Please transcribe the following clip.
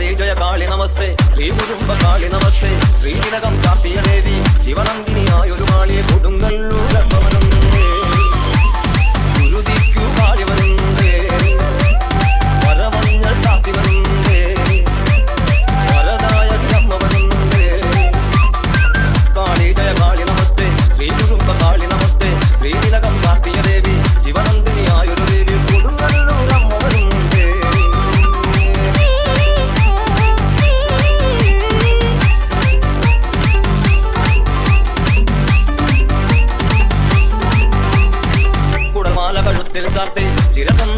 കാളി ജയ കാളി നമസ്തേ ശ്രീ കുടുംബ കാളി നമസ്തേ ശ്രീതിലകം ചാർത്തിയ ദേവി ശിവനന്ദിനിയായൊരു കാളിയെ കൊടുങ്ങല്ലൂരപ്പവനുണ്ടേ ഗുരുതിക്കു കാളി വരുന്നേ വരമഞ്ഞൾ ചാത്തി വരുന്നേ വരദായകി അമ്മ വരുന്നേ കാളി ജയ കാളി നമസ്തേ ശ്രീ കുടുംബ കാളി നമസ്തേ ശ്രീതിലകം ചാർത്തിയ ദേവി ശിവനന്ദിനിയായൊരു ദേവി കൊടുങ്ങല്ലൂരമ്മ വരുന്നേ കുടമാല കഴുത്തിൽ ചാർത്തി ശിരസം